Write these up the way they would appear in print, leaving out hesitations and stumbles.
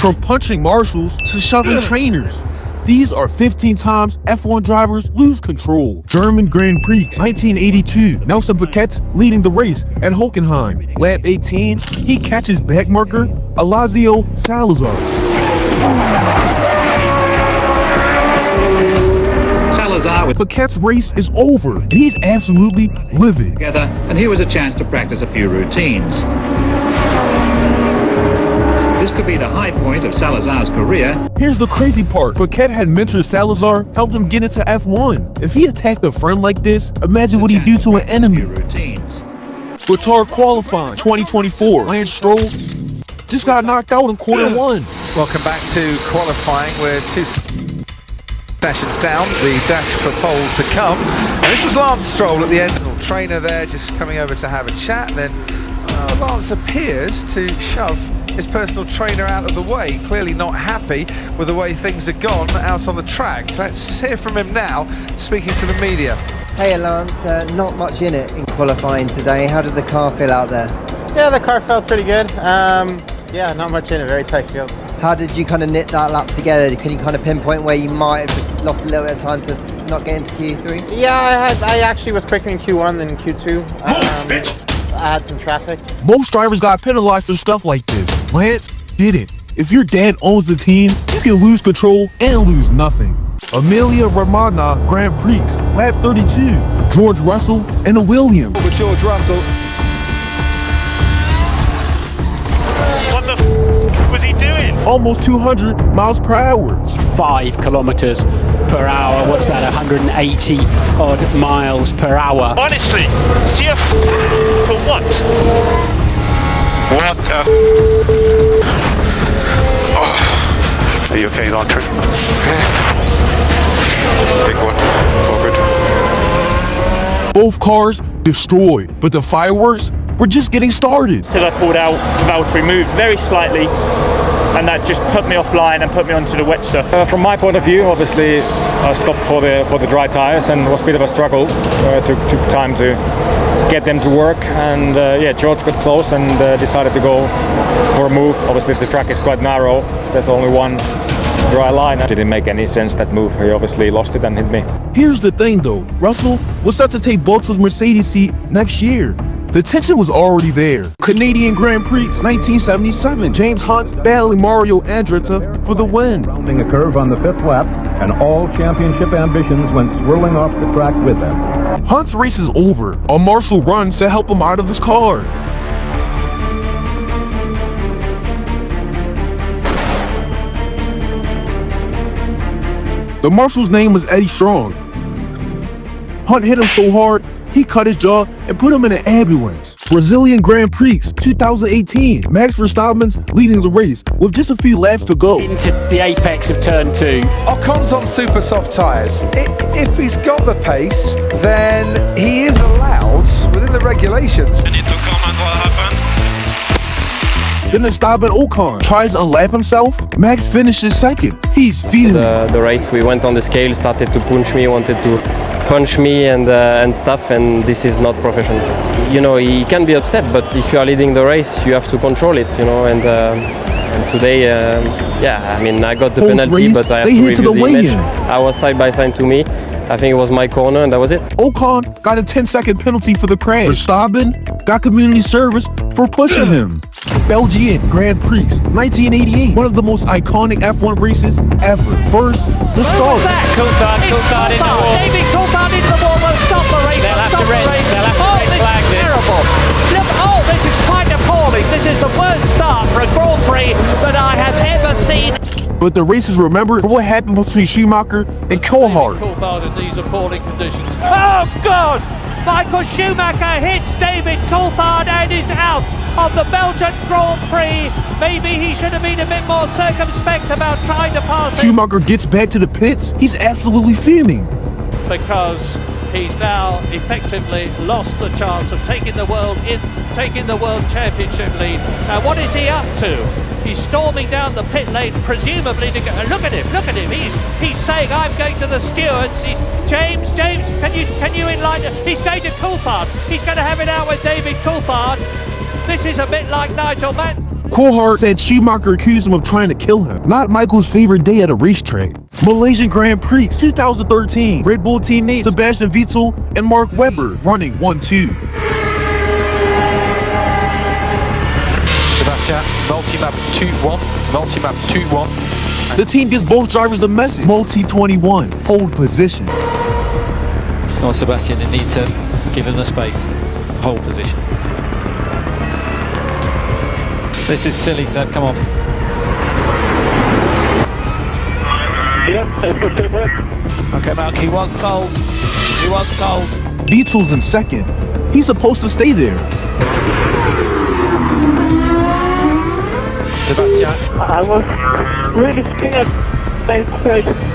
From punching marshals to shoving trainers. These are 15 times F1 drivers lose control. German Grand Prix, 1982. Nelson Piquet leading the race at Hockenheim. Lap 18, he catches backmarker Alazio Salazar. Salazar with Piquet's race is over, and he's absolutely livid. together, and here was a chance to practice a few routines. This could be the high point of Salazar's career. Here's the crazy part. Piquet had mentored Salazar, helped him get into F1. If he attacked a friend like this, imagine what he'd do to an enemy. Routines. Qatar qualifying 2024. Lance Stroll just got knocked out in quarter one. Welcome back to qualifying. We're 2 sessions down, the dash for pole to come. And this was Lance Stroll at the end. Trainer there just coming over to have a chat. Then Lance appears to shove his personal trainer out of the way, clearly not happy with the way things have gone out on the track. Let's hear from him now, speaking to the media. Hey Lance, not much in it in qualifying today. How did the car feel out there? Yeah, the car felt pretty good. Yeah, not much in it, very tight field. How did you kind of knit that lap together? Can you kind of pinpoint where you might have just lost a little bit of time to not get into Q3? Yeah, I actually was quicker in Q1 than Q2. I had some traffic. Most drivers got penalized for stuff like this. Lance didn't. If your dad owns the team, you can lose control and lose nothing. Emilia Romagna Grand Prix, lap 32. George Russell and a Williams. For George Russell. What the was he doing? Almost 200 miles per hour. 5 kilometers per hour. What's that? 180 odd miles per hour. Honestly, see for what? What the Are you okay, Doctor? Big one. All good. Both cars destroyed, but the fireworks were just getting started. Till I pulled out, Valtteri moved very slightly, and that just put me offline and put me onto the wet stuff. From my point of view, obviously, I stopped for the dry tires, and it was a bit of a struggle. It took time to get them to work, and yeah, George got close and decided to go for a move. Obviously, the track is quite narrow. There's only one dry line. It didn't make any sense, that move. He obviously lost it and hit me. Here's the thing though, Russell was set to take Bottas' Mercedes seat next year. The tension was already there. Canadian Grand Prix 1977, James Hunt battling Mario Andretti for the win. Rounding a curve on the 5th lap, and all championship ambitions went swirling off the track with them. Hunt's race is over. A Marshall runs to help him out of his car. The Marshal's name was Eddie Strong. Hunt hit him so hard, he cut his jaw and put him in an ambulance. Brazilian Grand Prix 2018. Max Verstappen's leading the race with just a few laps to go. Into the apex of turn 2. Ocon's on super soft tyres. If he's got the pace, then he is allowed within the regulations. I need to comment what happened. Then Esteban Ocon tries to unlap himself. Max finishes second. He's feeling the race. We went on the scale, started to punch me, wanted to punch me and stuff, and this is not professional. You know, he can be upset, but if you are leading the race, you have to control it, you know, and today, yeah, I mean, I got the penalty, but I have to review the image. I was side by side to me. I think it was my corner, and that was it. Ocon got a 10-second penalty for the crash. Verstappen got community service for pushing him. Belgian Grand Prix 1988, one of the most iconic F1 races ever. First, the start. Coulthard in the wall. David Coulthard into the wall will stop the race. They'll have to red flag this. Terrible. Look, oh, this is quite appalling. This is the worst start for a Grand Prix that I have ever seen. But the race is remembered for what happened between Schumacher and Coulthard. Coulthard in these appalling conditions. Oh, God! Michael Schumacher hits David Coulthard and is out of the Belgian Grand Prix. Maybe he should have been a bit more circumspect about trying to pass Schumacher gets back to the pits. He's absolutely fuming. Because he's now effectively lost the chance of taking the world championship lead. Now what is he up to? He's storming down the pit lane, presumably to go. Look at him. He's saying, "I'm going to the stewards." James, can you enlighten? He's going to Coulthard. He's going to have it out with David Coulthard. This is a bit like Nigel Coulthard said Schumacher accused him of trying to kill him. Not Michael's favorite day at a racetrack. Malaysian Grand Prix 2013. Red Bull teammates Sebastian Vettel and Mark Webber running 1-2. Sebastian, multi-map 2-1, multi-map 2-1. The team gives both drivers the message. Multi-21, hold position. Come on, Sebastian, you need to give him the space. Hold position. This is silly, Seb, come on. Okay, Mark, he was told. He was told. Vettel's in second. He's supposed to stay there. Sebastian. I was really scared.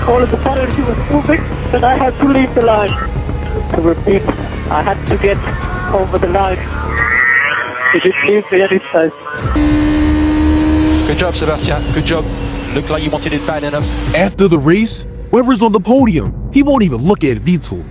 All of the sudden he was moving, and I had to leave the line. To repeat, I had to get over the line. He didn't leave me any space. Good job, Sebastian. Good job. Looked like you wanted it bad enough. After the race, Webber's on the podium. He won't even look at Vettel.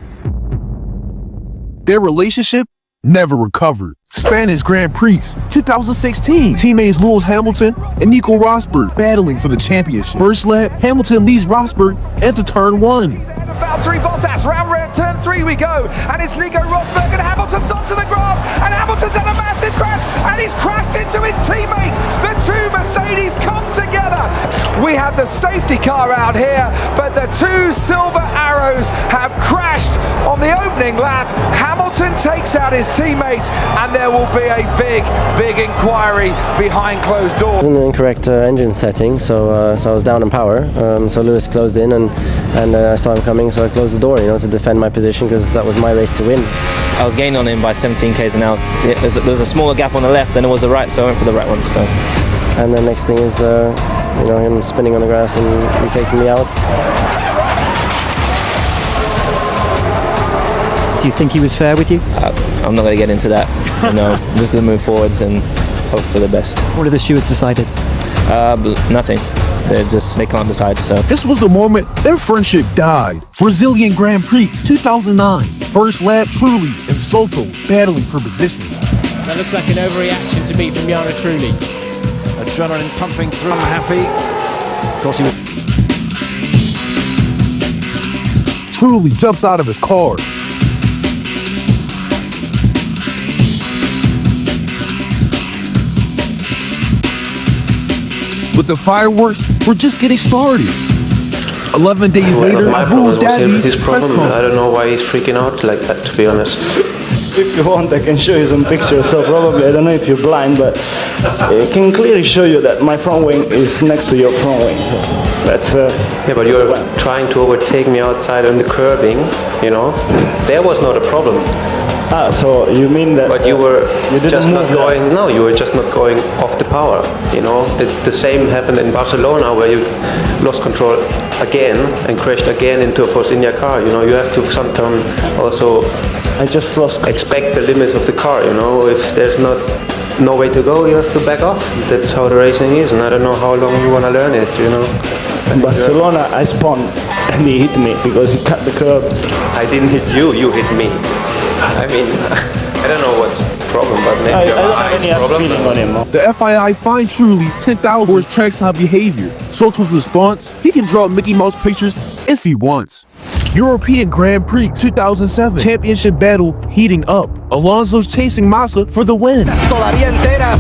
Their relationship never recovered. Spanish Grand Prix 2016. Teammates Lewis Hamilton and Nico Rosberg battling for the championship. First lap, Hamilton leads Rosberg into turn 1. Valtteri Bottas, round turn 3 we go, and it's Nico Rosberg and Hamilton's onto the grass, and Hamilton's had a massive crash, and he's crashed into his teammate. The two Mercedes come together. We have the safety car out here, but the two Silver Arrows have crashed on the opening lap. Hamilton takes out his teammate, and there will be a big inquiry behind closed doors. It was an incorrect engine setting, so I was down in power. So Lewis closed in, and I saw him coming, so I closed the door, to defend my position, because that was my race to win. I was gaining on him by 17 k's an hour. There was a smaller gap on the left than it was the right, so I went for the right one. So, and the next thing is, him spinning on the grass and taking me out. Do you think he was fair with you? I'm not going to get into that. I'm just going to move forwards and hope for the best. What have the stewards decided? Nothing. They can't decide. So this was the moment their friendship died. Brazilian Grand Prix 2009. First lap, Trulli and Soto battling for position. That looks like an overreaction to me from Jarno Trulli. Adrenaline pumping through him, happy. Of course he was. Trulli jumps out of his car. But the fireworks were just getting started. 11 days later, Abu Dhabi his problem. I don't know why he's freaking out like that, to be honest. If you want, I can show you some pictures. So probably, I don't know if you're blind, but I can clearly show you that my front wing is next to your front wing. So that's yeah, but you're trying to overtake me outside on the curbing, There was not a problem. So you mean that? But you were just not going. No, you were just not going off the power. The same happened in Barcelona, where you lost control again and crashed again into a Force India car. You have to sometimes also. I just lost. Expect the limits of the car. If there's no way to go, you have to back off. That's how the racing is, and I don't know how long you want to learn it. In Barcelona, I spun and he hit me because he cut the curb. I didn't hit you. You hit me. I mean, I don't know what's the problem, but maybe I don't have any feeling on him. The FIA fined Trulli $10,000 for his trackside behavior. Soto's response: he can draw Mickey Mouse pictures if he wants. European Grand Prix 2007 championship battle heating up. Alonso's chasing Massa for the win. Todavía entera,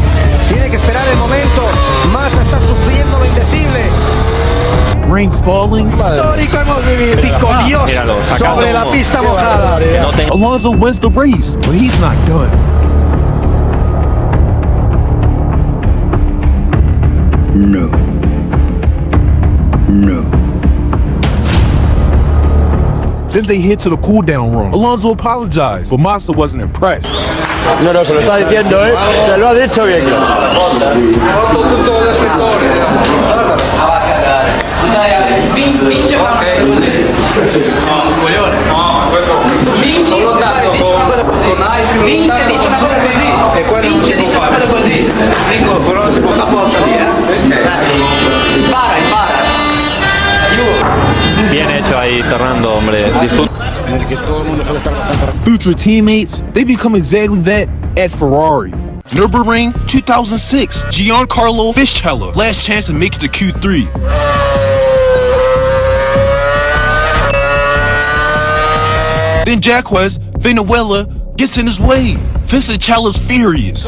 tiene que esperar el momento. Massa está sufriendo lo indecible. Rain's falling. Histórico hemos vivido. Dios sobre la pista mojada. Alonso wins the race, but he's not done. No. Then they head to the cool-down room. Alonso apologized, but Massa wasn't impressed. No, se lo está diciendo, se lo ha dicho bien. Bien hecho ahí, Fernando, hombre. Future teammates, they become exactly that at Ferrari. Nürburgring 2006, Giancarlo Fisichella, last chance to make it to Q3. Then Jacques Venuela gets in his way. Fisichella's furious.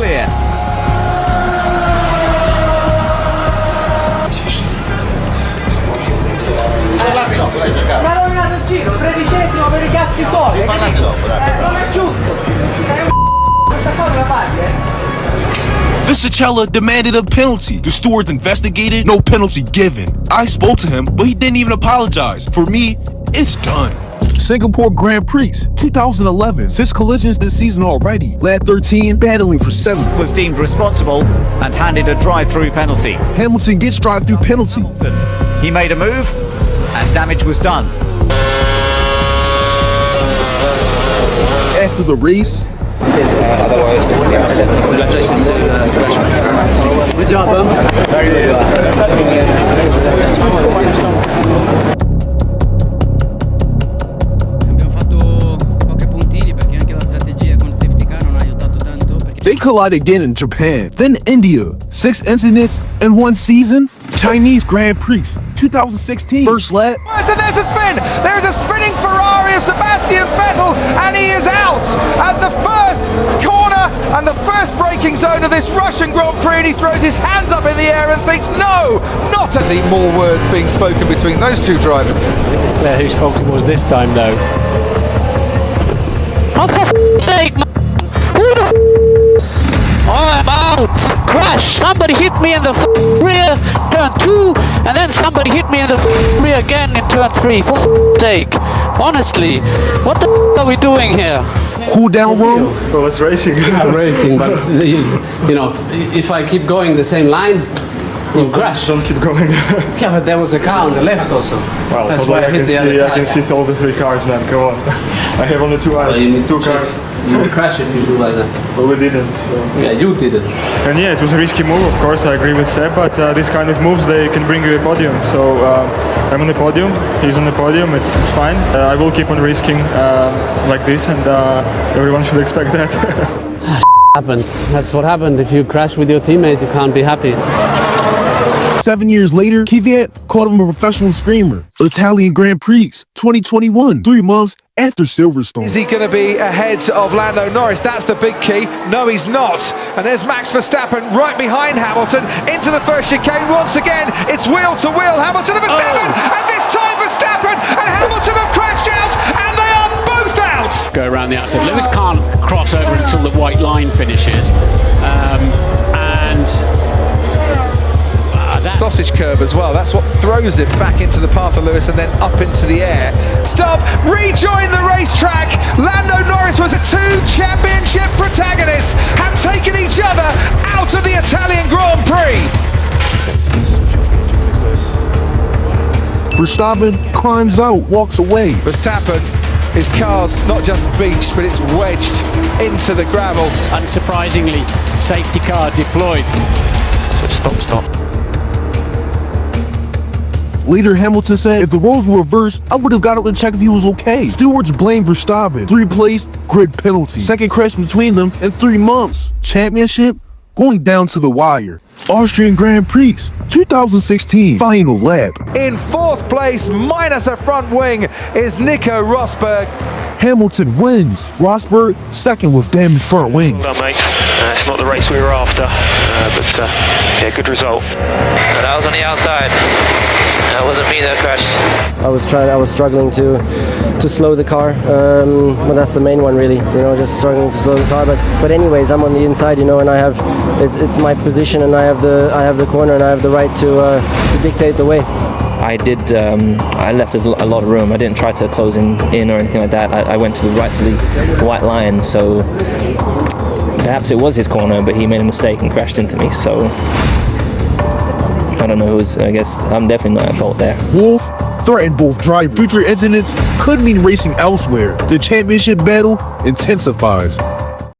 Fisichella demanded a penalty. The stewards investigated, no penalty given. I spoke to him, but he didn't even apologize. For me, it's done. Singapore Grand Prix 2011. 6 collisions this season already. Lap 13 battling for 7th. Was deemed responsible and handed a drive-through penalty. Hamilton gets drive-through penalty. He made a move and damage was done. After the race, Congratulations to Sebastian. Good job, Very good. they collide again in Japan, then India. 6 incidents in 1 season. Chinese Grand Prix 2016. First lap. And there's a spin. There is a spinning Ferrari of Sebastian Vettel, and he is out at the first corner and the first braking zone of this Russian Grand Prix, and he throws his hands up in the air and thinks, no, not as more words being spoken between those two drivers. It's clear whose fault it was this time, though. Oh, for f***'s sake, man! Who the f***? I'm out! Crash! Somebody hit me in the rear, turn 2, and then somebody hit me in the rear again in turn 3. For f***'s sake. Honestly, what the f*** are we doing here? Cool down room? Well, it's racing. I'm racing, but you know, if I keep going the same line, you'll crash. Don't keep going. Yeah, but there was a car on the left also. Well, that's why I hit the other I can see all the 3 cars, man. Come on. I have only 2 eyes. Well, 2 cars. You will crash if you do like that. But we didn't. So. Yeah, you did it. And yeah, it was a risky move, of course. I agree with Seb, but these kind of moves, they can bring you a podium. So I'm on the podium. He's on the podium. It's fine. I will keep on risking like this, and everyone should expect that. Happened. That's what happened. If you crash with your teammate, you can't be happy. 7 years later, Kvyat called him a professional screamer. Italian Grand Prix 2021, 3 months after Silverstone. Is he going to be ahead of Lando Norris? That's the big key. No, he's not. And there's Max Verstappen right behind Hamilton into the first chicane. Once again, it's wheel to wheel. Hamilton and Verstappen, and this time Verstappen and Hamilton have crashed out, and they are both out. Go around the outside. Lewis can't cross over until the white line finishes, and. Sausage curve as well. That's what throws it back into the path of Lewis and then up into the air. Stop, rejoin the racetrack. Lando Norris was 2 championship protagonists have taken each other out of the Italian Grand Prix. Verstappen climbs out, walks away. Verstappen, his car's not just beached, but it's wedged into the gravel. Unsurprisingly, safety car deployed. So stop. Later, Hamilton said, if the roles were reversed, I would have got out to check if he was okay. Stewards blamed Verstappen. 3 place, grid penalty. Second crash between them in 3 months. Championship going down to the wire. Austrian Grand Prix 2016, final lap. In 4th place, minus a front wing, is Nico Rosberg. Hamilton wins. Rosberg second with damaged front wing. Well done, mate. It's not the race we were after, but yeah, good result. That was on the outside. That wasn't me that crashed. I was struggling to slow the car, but that's the main one really. You know, just struggling to slow the car. But anyways, I'm on the inside, you know, and I have it's my position, and I have the corner, and I have the right to dictate the way. I left a lot of room. I didn't try to close in or anything like that. I went to the right to the white line, so perhaps it was his corner, but he made a mistake and crashed into me. So I don't know who's. I guess I'm definitely not at fault there. Wolff threatened both drivers. Future incidents could mean racing elsewhere. The championship battle intensifies.